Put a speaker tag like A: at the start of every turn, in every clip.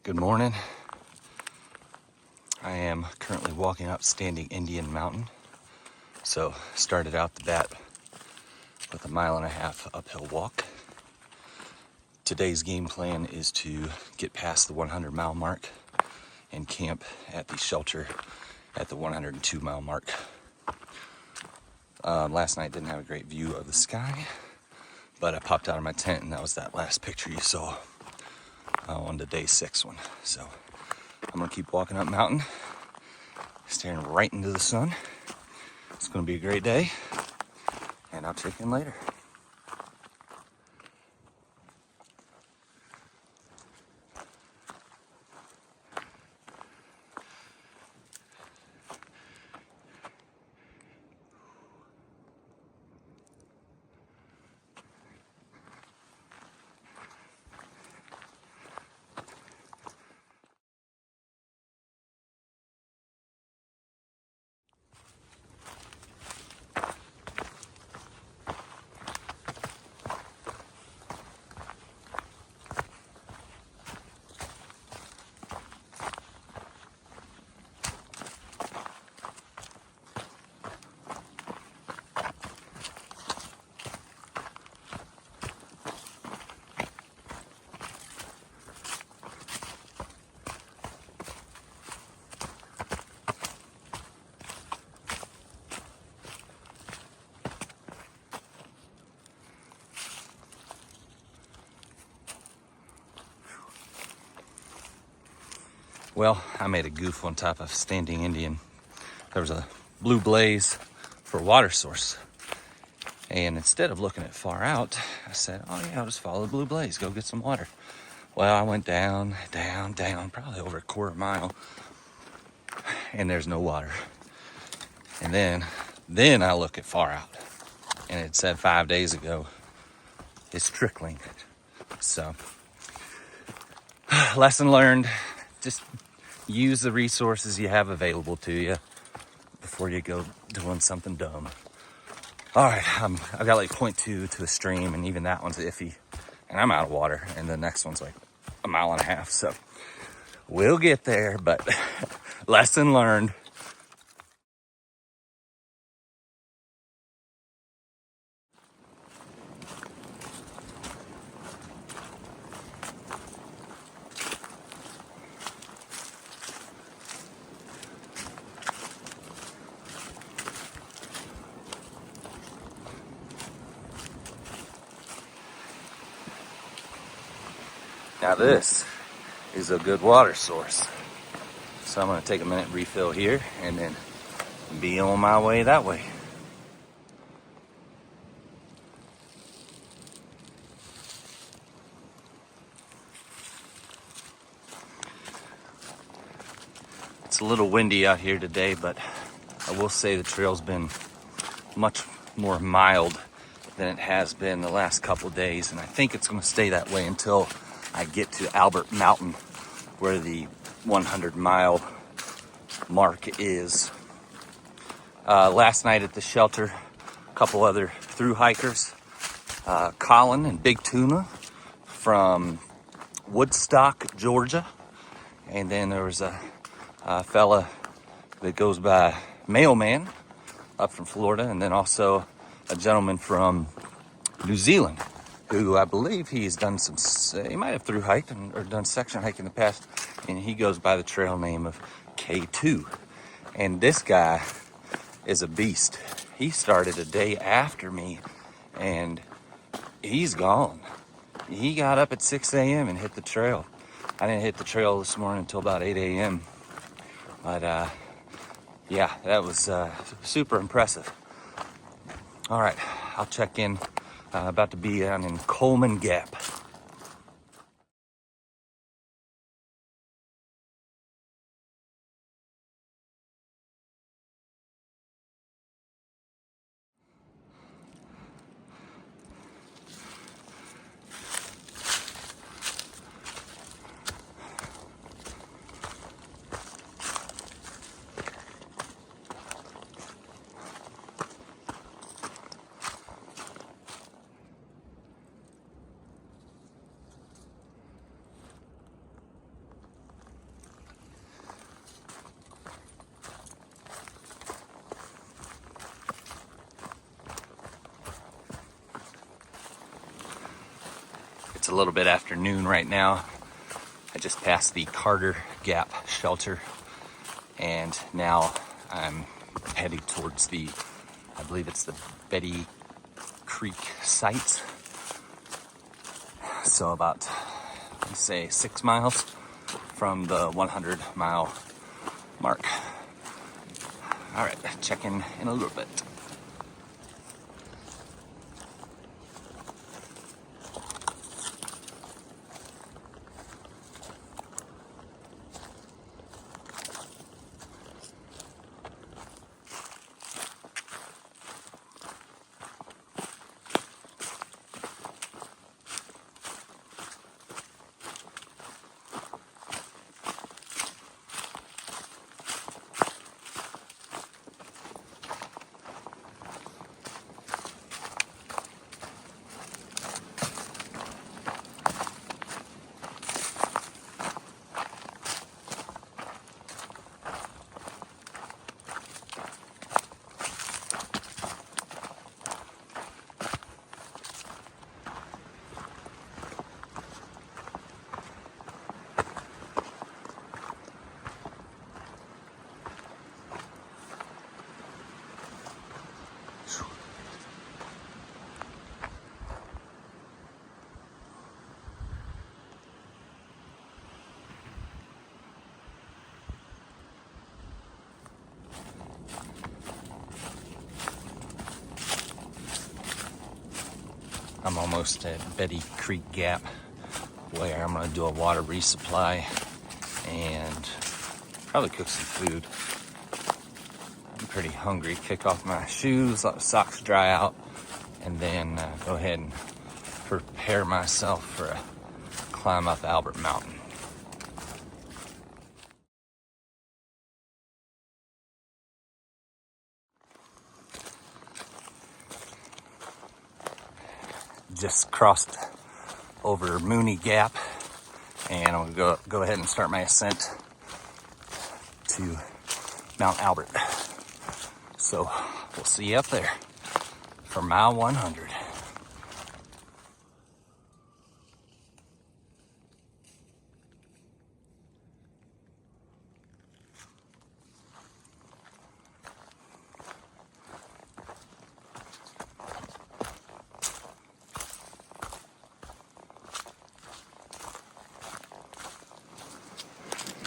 A: Good morning. I am currently walking up Standing Indian Mountain. So started out the bat with a 1.5 mile uphill walk. Today's game plan is to get past the 100-mile mark and camp at the shelter at the 102-mile mark. Last night didn't have a great view of the sky, but I popped out of my tent and that was that last picture you saw on the day 6 one. So I'm gonna keep walking up mountain, staring right into the sun. It's gonna be a great day, and I'll check in later. Well, I made a goof on top of Standing Indian. There was a blue blaze for a water source. And instead of looking at far out, I said, oh yeah, I'll just follow the blue blaze, go get some water. Well, I went down, probably over a 1/4 mile, and there's no water. And then I look at far out, and it said 5 days ago, it's trickling. So, lesson learned, just use the resources you have available to you before you go doing something dumb. All right, I've got like 0.2 to a stream, and even that one's iffy, and I'm out of water, and the next one's like 1.5 miles, so we'll get there, but lesson learned. Now this is a good water source. So I'm gonna take a minute, refill here, and then be on my way that way. It's a little windy out here today, but I will say the trail's been much more mild than it has been the last couple of days, and I think it's gonna stay that way until I get to Albert Mountain, where the 100-mile mark is. Last night at the shelter, a couple other through hikers, Colin and Big Tuna from Woodstock, Georgia, and then there was a fella that goes by Mailman up from Florida, and then also a gentleman from New Zealand who I believe he's done he might have through hiked or done section hike in the past, and he goes by the trail name of K2. And this guy is a beast. He started a day after me, and he's gone. He got up at 6 a.m. and hit the trail. I didn't hit the trail this morning until about 8 a.m. But yeah, that was super impressive. All right, I'll check in. About to be down in Coleman Gap. It's a little bit after noon right now. I just passed the Carter Gap shelter, and now I'm heading towards the, I believe it's the Betty Creek sites. So about, let's say, 6 miles from the 100-mile mark. All right, check in a little bit. I'm almost at Betty Creek Gap, where I'm gonna do a water resupply and probably cook some food. I'm pretty hungry. Kick off my shoes, let the socks dry out, and then go ahead and prepare myself for a climb up Albert Mountain. Just crossed over Mooney Gap, and I'm gonna go ahead and start my ascent to Mount Albert. So we'll see you up there for mile 100.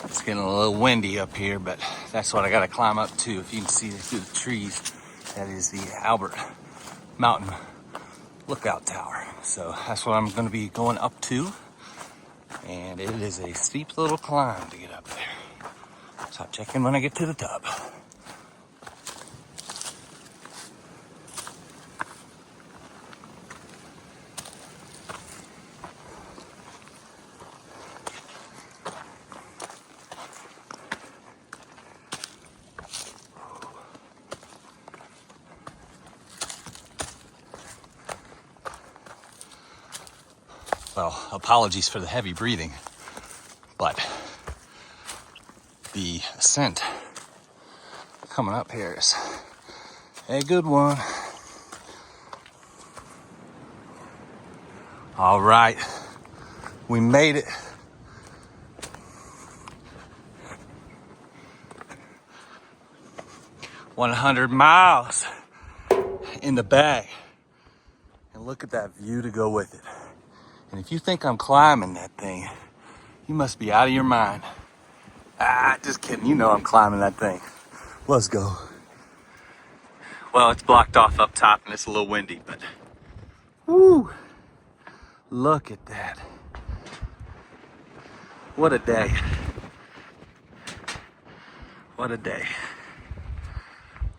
A: It's getting a little windy up here, but that's what I gotta climb up to. If you can see through the trees, that is the Albert Mountain Lookout Tower. So that's what I'm gonna be going up to. And it is a steep little climb to get up there. So I'll check in when I get to the top. Well, apologies for the heavy breathing, but the ascent coming up here is a good one. All right, we made it. "100 miles in the bag." And look at that view to go with it. And if you think I'm climbing that thing, you must be out of your mind. Just kidding. You know I'm climbing that thing. Let's go. Well, it's blocked off up top and it's a little windy, but whoo, look at that. What a day. What a day.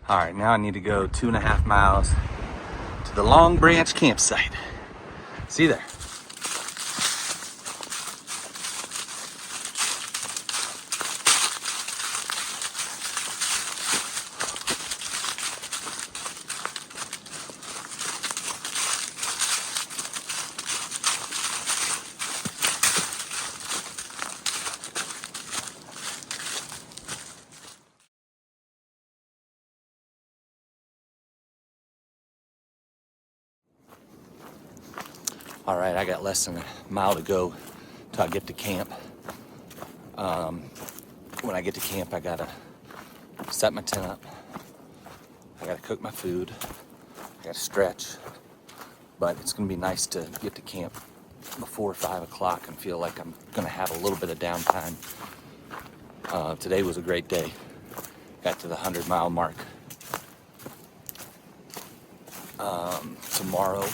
A: All right, now I need to go 2.5 miles to the Long Branch campsite. See you there. All right, I got less than a mile to go till I get to camp. When I get to camp, I gotta set my tent up. I gotta cook my food. I gotta stretch. But it's gonna be nice to get to camp before 5 o'clock and feel like I'm gonna have a little bit of downtime. Today was a great day. Got to the 100-mile mark. Tomorrow,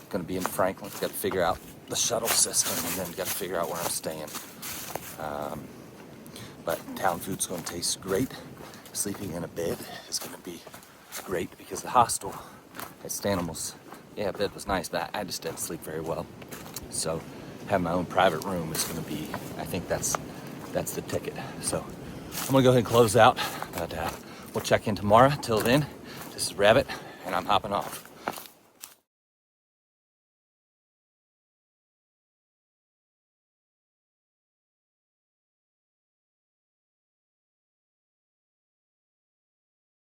A: gonna be in Franklin. Got to figure out the shuttle system, and then got to figure out where I'm staying. But town food's gonna taste great. Sleeping in a bed is gonna be great because the hostel at Stanimals, yeah, bed was nice, but I just didn't sleep very well. So having my own private room is gonna be, I think that's the ticket. So I'm gonna go ahead and close out, but we'll check in tomorrow. Till then, this is Rabbit, and I'm hopping off.